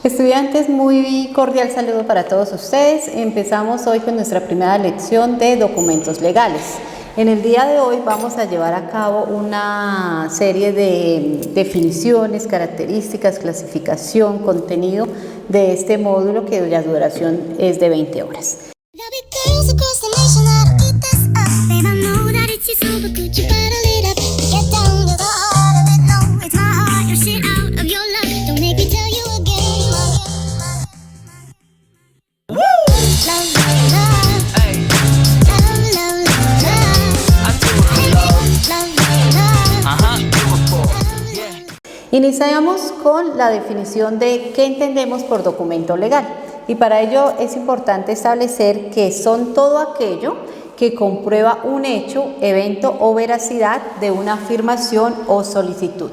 Estudiantes, muy cordial saludo para todos ustedes. Empezamos hoy con nuestra primera lección de documentos legales. En el día de hoy vamos a llevar a cabo una serie de definiciones, características, clasificación, contenido de este módulo que la duración es de 20 horas. Iniciamos con la definición de qué entendemos por documento legal, y para ello es importante establecer que son todo aquello que comprueba un hecho, evento o veracidad de una afirmación o solicitud,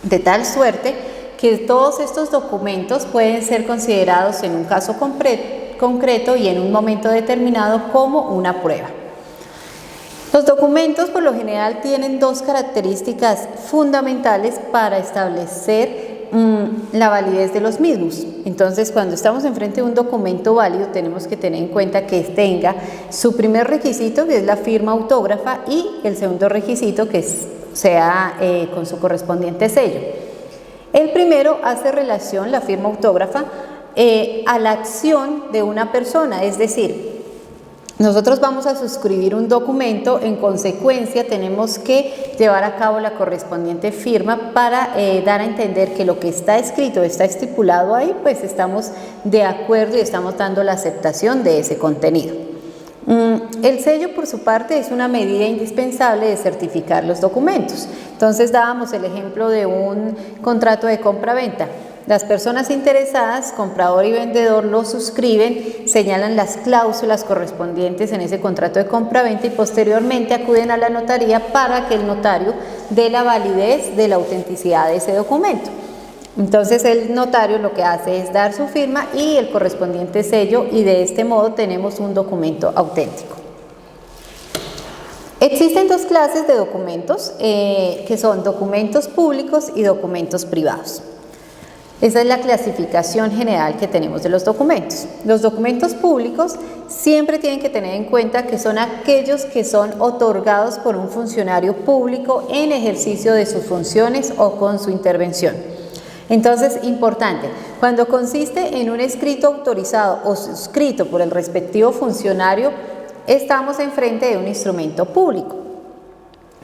de tal suerte que todos estos documentos pueden ser considerados en un caso concreto y en un momento determinado como una prueba. Los documentos por lo general tienen dos características fundamentales para establecer la validez de los mismos. Entonces, cuando estamos enfrente de un documento válido, tenemos que tener en cuenta que tenga su primer requisito, que es la firma autógrafa, y el segundo requisito, que sea con su correspondiente sello. El primero hace relación, la firma autógrafa, a la acción de una persona, es decir, nosotros vamos a suscribir un documento, en consecuencia tenemos que llevar a cabo la correspondiente firma para dar a entender que lo que está escrito, está estipulado ahí, pues estamos de acuerdo y estamos dando la aceptación de ese contenido. El sello, por su parte, es una medida indispensable de certificar los documentos. Entonces dábamos el ejemplo de un contrato de compra-venta. Las personas interesadas, comprador y vendedor, lo suscriben, señalan las cláusulas correspondientes en ese contrato de compra-venta y posteriormente acuden a la notaría para que el notario dé la validez de la autenticidad de ese documento. Entonces el notario lo que hace es dar su firma y el correspondiente sello, y de este modo tenemos un documento auténtico. Existen dos clases de documentos que son documentos públicos y documentos privados. Esa es la clasificación general que tenemos de los documentos. Los documentos públicos siempre tienen que tener en cuenta que son aquellos que son otorgados por un funcionario público en ejercicio de sus funciones o con su intervención. Entonces, importante, cuando consiste en un escrito autorizado o suscrito por el respectivo funcionario, estamos enfrente de un instrumento público.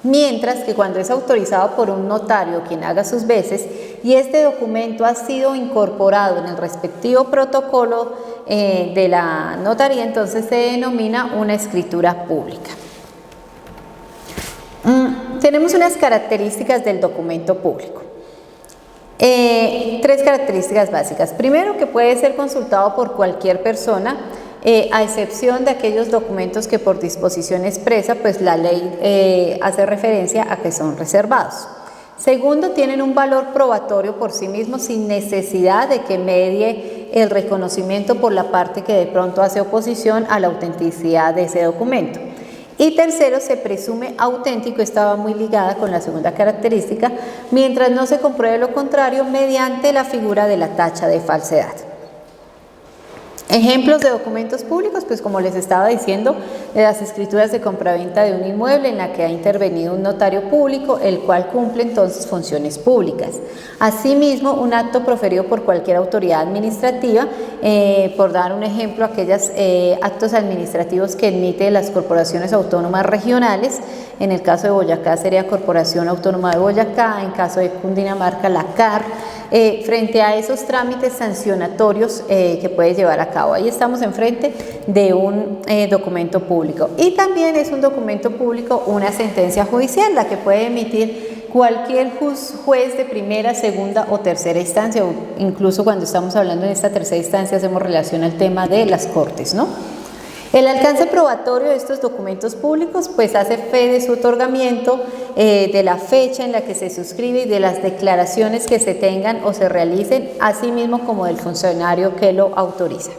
Mientras que cuando es autorizado por un notario, quien haga sus veces, y este documento ha sido incorporado en el respectivo protocolo de la notaría, entonces se denomina una escritura pública. Tenemos unas características del documento público. Tres características básicas. Primero, que puede ser consultado por cualquier persona, a excepción de aquellos documentos que por disposición expresa, pues la ley hace referencia a que son reservados. Segundo, tienen un valor probatorio por sí mismos sin necesidad de que medie el reconocimiento por la parte que de pronto hace oposición a la autenticidad de ese documento. Y tercero, se presume auténtico, estaba muy ligada con la segunda característica, mientras no se compruebe lo contrario mediante la figura de la tacha de falsedad. Ejemplos de documentos públicos, pues como les estaba diciendo, las escrituras de compraventa de un inmueble en la que ha intervenido un notario público, el cual cumple entonces funciones públicas. Asimismo, un acto proferido por cualquier autoridad administrativa, por dar un ejemplo, aquellos actos administrativos que emiten las corporaciones autónomas regionales. En el caso de Boyacá sería Corporación Autónoma de Boyacá, en caso de Cundinamarca la CAR, frente a esos trámites sancionatorios que puede llevar a cabo. Ahí estamos enfrente de un documento público. Y también es un documento público una sentencia judicial, la que puede emitir cualquier juez de primera, segunda o tercera instancia, o incluso cuando estamos hablando en esta tercera instancia hacemos relación al tema de las cortes, ¿no? El alcance probatorio de estos documentos públicos pues hace fe de su otorgamiento, de la fecha en la que se suscribe y de las declaraciones que se tengan o se realicen, así mismo como del funcionario que lo autoriza.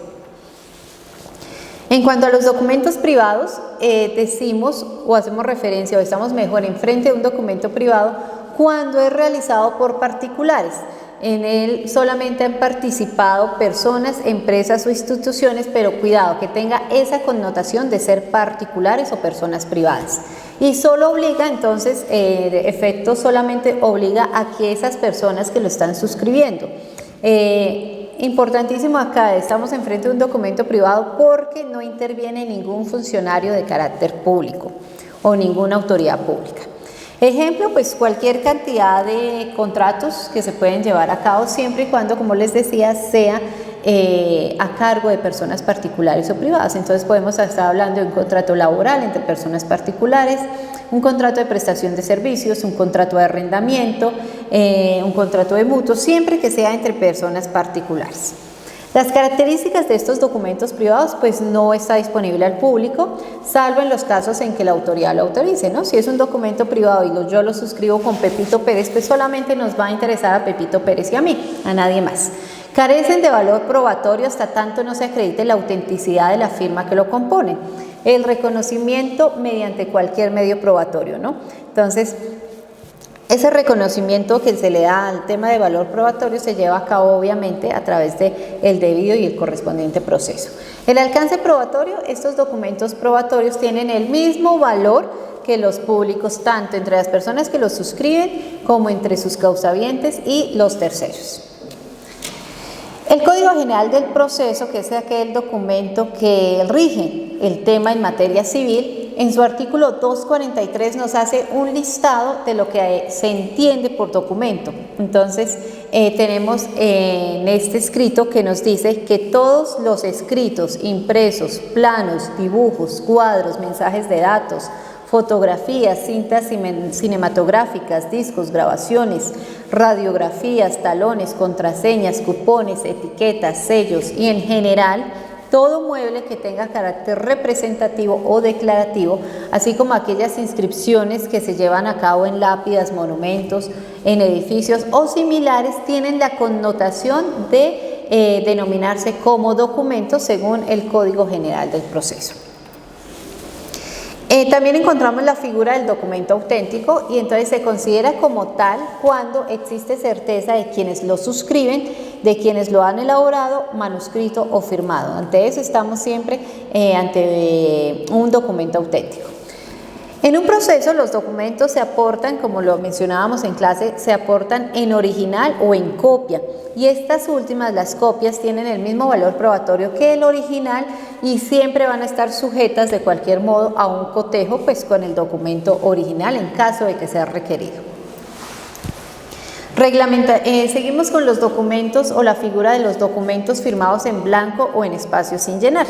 En cuanto a los documentos privados, decimos o hacemos referencia o estamos mejor enfrente de un documento privado cuando es realizado por particulares. En él solamente han participado personas, empresas o instituciones, pero cuidado, que tenga esa connotación de ser particulares o personas privadas. Y solo obliga, entonces, de efecto solamente obliga a que esas personas que lo están suscribiendo. Importantísimo acá, estamos enfrente de un documento privado porque no interviene ningún funcionario de carácter público o ninguna autoridad pública. Ejemplo, pues cualquier cantidad de contratos que se pueden llevar a cabo siempre y cuando, como les decía, sea a cargo de personas particulares o privadas. Entonces podemos estar hablando de un contrato laboral entre personas particulares, un contrato de prestación de servicios, un contrato de arrendamiento, un contrato de mutuo, siempre que sea entre personas particulares. Las características de estos documentos privados pues no está disponible al público, salvo en los casos en que la autoridad lo autorice, ¿no? Si es un documento privado y yo lo suscribo con Pepito Pérez, pues solamente nos va a interesar a Pepito Pérez y a mí, a nadie más. Carecen de valor probatorio hasta tanto no se acredite la autenticidad de la firma que lo compone. El reconocimiento mediante cualquier medio probatorio, ¿no? Entonces, ese reconocimiento que se le da al tema de valor probatorio se lleva a cabo obviamente a través del debido y el correspondiente proceso. El alcance probatorio, estos documentos probatorios tienen el mismo valor que los públicos, tanto entre las personas que los suscriben como entre sus causavientes y los terceros. El Código General del Proceso, que es aquel documento que rige el tema en materia civil, en su artículo 243 nos hace un listado de lo que se entiende por documento. Entonces, tenemos en este escrito que nos dice que todos los escritos, impresos, planos, dibujos, cuadros, mensajes de datos, fotografías, cintas cinematográficas, discos, grabaciones, radiografías, talones, contraseñas, cupones, etiquetas, sellos y en general todo mueble que tenga carácter representativo o declarativo, así como aquellas inscripciones que se llevan a cabo en lápidas, monumentos, en edificios o similares, tienen la connotación de denominarse como documentos según el Código General del Proceso. También encontramos la figura del documento auténtico y entonces se considera como tal cuando existe certeza de quienes lo suscriben, de quienes lo han elaborado, manuscrito o firmado. Ante eso estamos siempre ante un documento auténtico. En un proceso los documentos se aportan, como lo mencionábamos en clase, se aportan en original o en copia y estas últimas, las copias, tienen el mismo valor probatorio que el original y siempre van a estar sujetas de cualquier modo a un cotejo pues con el documento original en caso de que sea requerido. Seguimos con los documentos o la figura de los documentos firmados en blanco o en espacio sin llenar.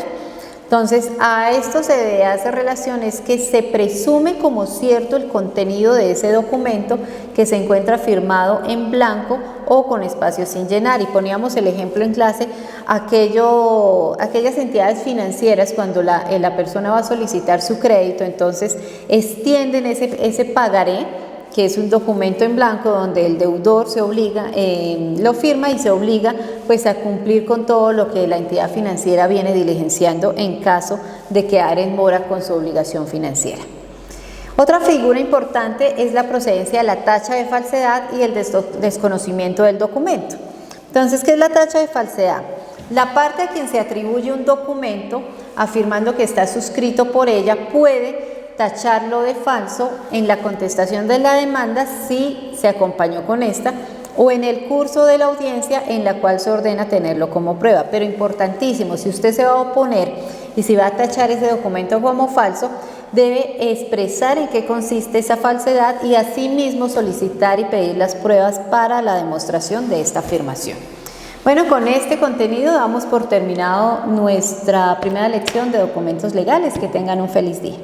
Entonces, a esto se hace relación es que se presume como cierto el contenido de ese documento que se encuentra firmado en blanco o con espacio sin llenar. Y poníamos el ejemplo en clase, aquellas entidades financieras cuando la persona va a solicitar su crédito, entonces extienden ese pagaré, que es un documento en blanco donde el deudor se obliga, lo firma y se obliga pues a cumplir con todo lo que la entidad financiera viene diligenciando en caso de quedar en mora con su obligación financiera. Otra figura importante es la procedencia de la tacha de falsedad y el desconocimiento del documento. Entonces, ¿qué es la tacha de falsedad? La parte a quien se atribuye un documento afirmando que está suscrito por ella puede tacharlo de falso en la contestación de la demanda si se acompañó con esta o en el curso de la audiencia en la cual se ordena tenerlo como prueba. Pero importantísimo, si usted se va a oponer y si va a tachar ese documento como falso, debe expresar en qué consiste esa falsedad y asimismo solicitar y pedir las pruebas para la demostración de esta afirmación. Bueno, con este contenido damos por terminado nuestra primera lección de documentos legales. Que tengan un feliz día.